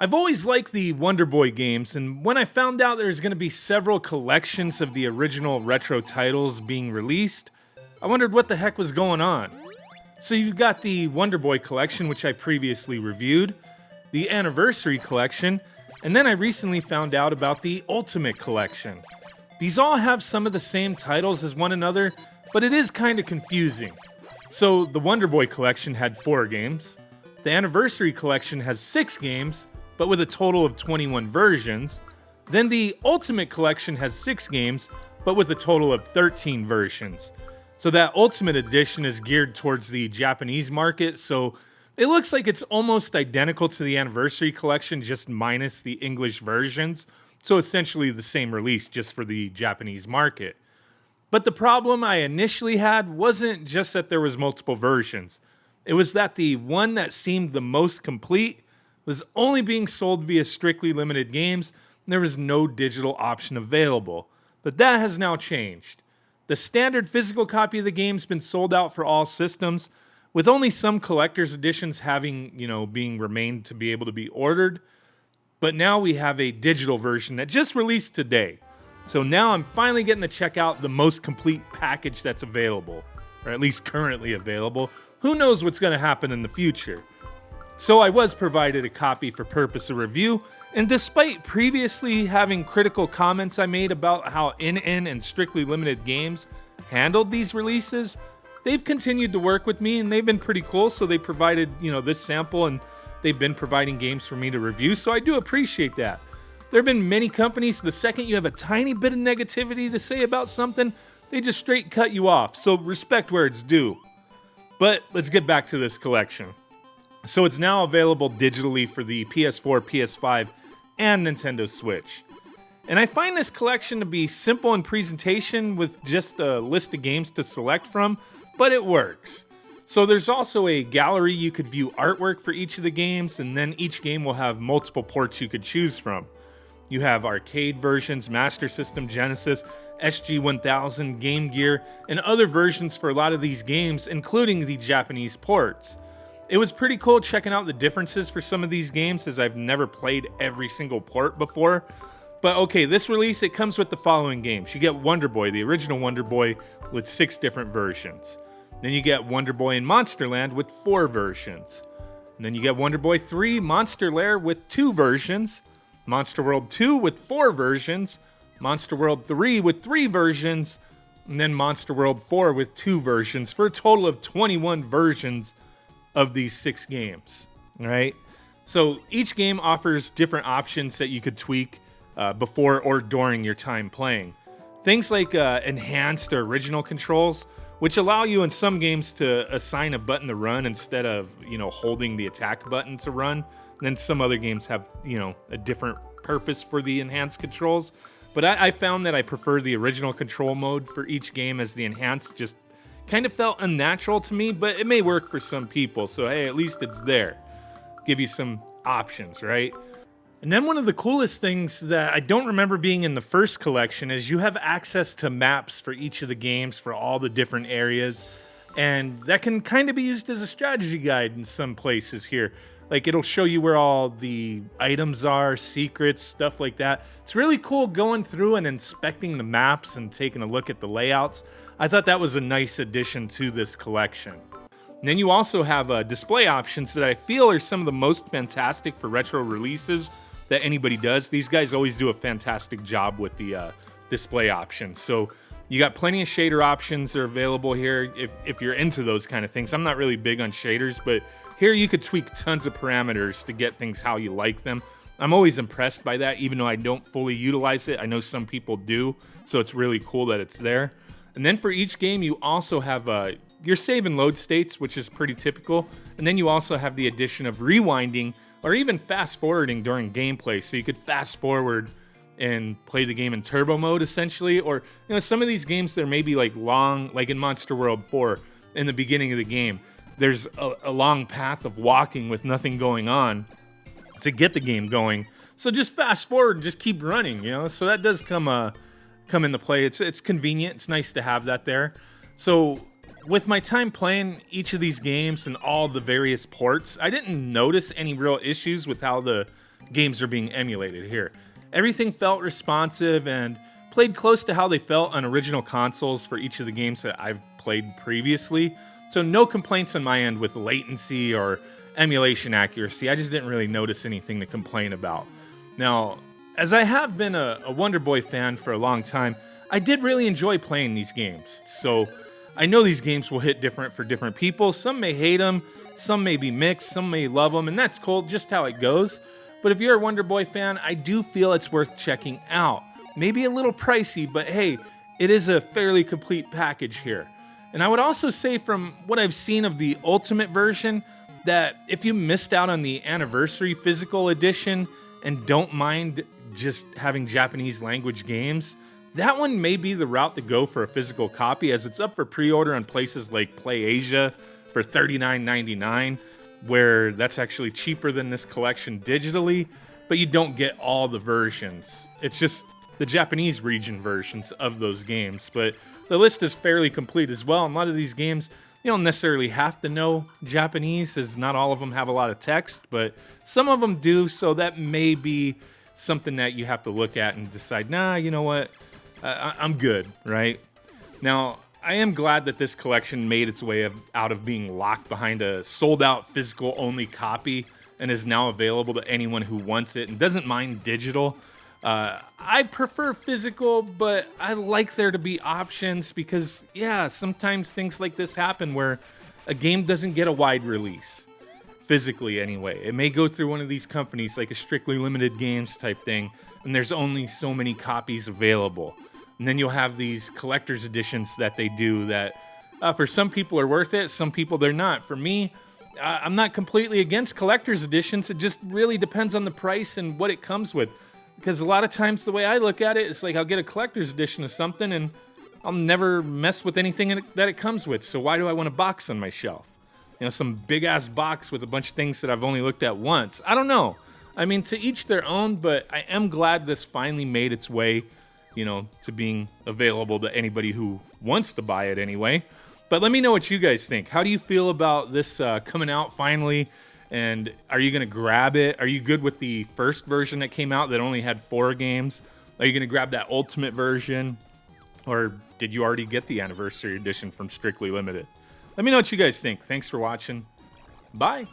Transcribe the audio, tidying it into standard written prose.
I've always liked the Wonder Boy games, and when I found out there's going to be several collections of the original retro titles being released, I wondered what the heck was going on. So you've got the Wonder Boy collection, which I previously reviewed, the Anniversary collection, and then I recently found out about the Ultimate collection. These all have some of the same titles as one another, but it is kind of confusing. So the Wonder Boy collection had 4 games, the Anniversary collection has 6 games, but with a total of 21 versions. Then the Ultimate collection has 6 games, but with a total of 13 versions. So that Ultimate edition is geared towards the Japanese market, so it looks like it's almost identical to the Anniversary collection, just minus the English versions. So essentially the same release, just for the Japanese market. But the problem I initially had wasn't just that there was multiple versions. It was that the one that seemed the most complete was only being sold via strictly limited games, and there was no digital option available. But that has now changed. The standard physical copy of the game's been sold out for all systems, with only some collector's editions having, being remained to be able to be ordered. But now we have a digital version that just released today. So now I'm finally getting to check out the most complete package that's available, or at least currently available. Who knows what's going to happen in the future? So I was provided a copy for purpose of review, and despite previously having critical comments I made about how in and strictly limited games handled these releases, they've continued to work with me and they've been pretty cool. So they provided, this sample, and they've been providing games for me to review. So I do appreciate that. There have been many companies, the second you have a tiny bit of negativity to say about something, they just straight cut you off. So respect where it's due. But let's get back to this collection. So it's now available digitally for the PS4, PS5, and Nintendo Switch. And I find this collection to be simple in presentation with just a list of games to select from, but it works. So there's also a gallery you could view artwork for each of the games, and then each game will have multiple ports you could choose from. You have arcade versions, Master System, Genesis, SG-1000, Game Gear, and other versions for a lot of these games, including the Japanese ports. It was pretty cool checking out the differences for some of these games, as I've never played every single port before. But okay, this release, it comes with the following games. You get Wonder Boy, the original Wonder Boy, with 6 different versions. Then you get Wonder Boy in Monsterland with 4 versions. And then you get Wonder Boy 3 Monster Lair with 2 versions. Monster World 2 with 4 versions. Monster World 3 with 3 versions. And then Monster World 4 with 2 versions, for a total of 21 versions of these 6 games, right? So each game offers different options that you could tweak before or during your time playing. Things like enhanced or original controls, which allow you in some games to assign a button to run instead of, holding the attack button to run. And then some other games have, a different purpose for the enhanced controls. But I found that I prefer the original control mode for each game, as the enhanced just kind of felt unnatural to me, but it may work for some people. So hey, at least it's there. Give you some options, right? And then one of the coolest things that I don't remember being in the first collection is you have access to maps for each of the games for all the different areas. And that can kind of be used as a strategy guide in some places here. Like, it'll show you where all the items are, secrets, stuff like that. It's really cool going through and inspecting the maps and taking a look at the layouts. I thought that was a nice addition to this collection. And then you also have display options that I feel are some of the most fantastic for retro releases that anybody does. These guys always do a fantastic job with the display options. So you got plenty of shader options that are available here if you're into those kind of things. I'm not really big on shaders, but here you could tweak tons of parameters to get things how you like them. I'm always impressed by that, even though I don't fully utilize it. I know some people do, so it's really cool that it's there. And then for each game, you also have your save and load states, which is pretty typical. And then you also have the addition of rewinding or even fast forwarding during gameplay. So you could fast forward and play the game in turbo mode, essentially. Or, some of these games, they're maybe like long, like in Monster World 4, in the beginning of the game, there's a long path of walking with nothing going on to get the game going. So just fast forward and just keep running, So that does come into play. It's convenient. It's nice to have that there. So with my time playing each of these games and all the various ports, I didn't notice any real issues with how the games are being emulated here. Everything felt responsive and played close to how they felt on original consoles for each of the games that I've played previously. So no complaints on my end with latency or emulation accuracy. I just didn't really notice anything to complain about. Now, as I have been a Wonder Boy fan for a long time, I did really enjoy playing these games. So I know these games will hit different for different people. Some may hate them, some may be mixed, some may love them, and that's cool, just how it goes. But if you're a Wonder Boy fan, I do feel it's worth checking out. Maybe a little pricey, but hey, it is a fairly complete package here. And I would also say from what I've seen of the Ultimate version, that if you missed out on the Anniversary Physical Edition and don't mind just having Japanese language games, that one may be the route to go for a physical copy, as it's up for pre-order on places like PlayAsia for $39.99, where that's actually cheaper than this collection digitally, but you don't get all the versions. It's just the Japanese region versions of those games, but the list is fairly complete as well. And a lot of these games, you don't necessarily have to know Japanese, as not all of them have a lot of text, but some of them do, so that may be something that you have to look at and decide, nah, you know what, I'm good, right? Now, I am glad that this collection made its way out of being locked behind a sold-out physical-only copy and is now available to anyone who wants it and doesn't mind digital. I prefer physical, but I like there to be options because, yeah, sometimes things like this happen where a game doesn't get a wide release, physically anyway. It may go through one of these companies, like a Strictly Limited Games type thing, and there's only so many copies available. And then you'll have these collector's editions that they do that for some people are worth it, some people they're not. For me, I'm not completely against collector's editions. It just really depends on the price and what it comes with. Because a lot of times the way I look at it, it's like I'll get a collector's edition of something and I'll never mess with anything that it comes with. So why do I want a box on my shelf? You know, some big-ass box with a bunch of things that I've only looked at once. I don't know. I mean, to each their own, but I am glad this finally made its way, you know, to being available to anybody who wants to buy it anyway. But let me know what you guys think. How do you feel about this coming out finally? And are you going to grab it? Are you good with the first version that came out that only had 4 games? Are you going to grab that Ultimate version? Or did you already get the Anniversary Edition from Strictly Limited? Let me know what you guys think. Thanks for watching. Bye.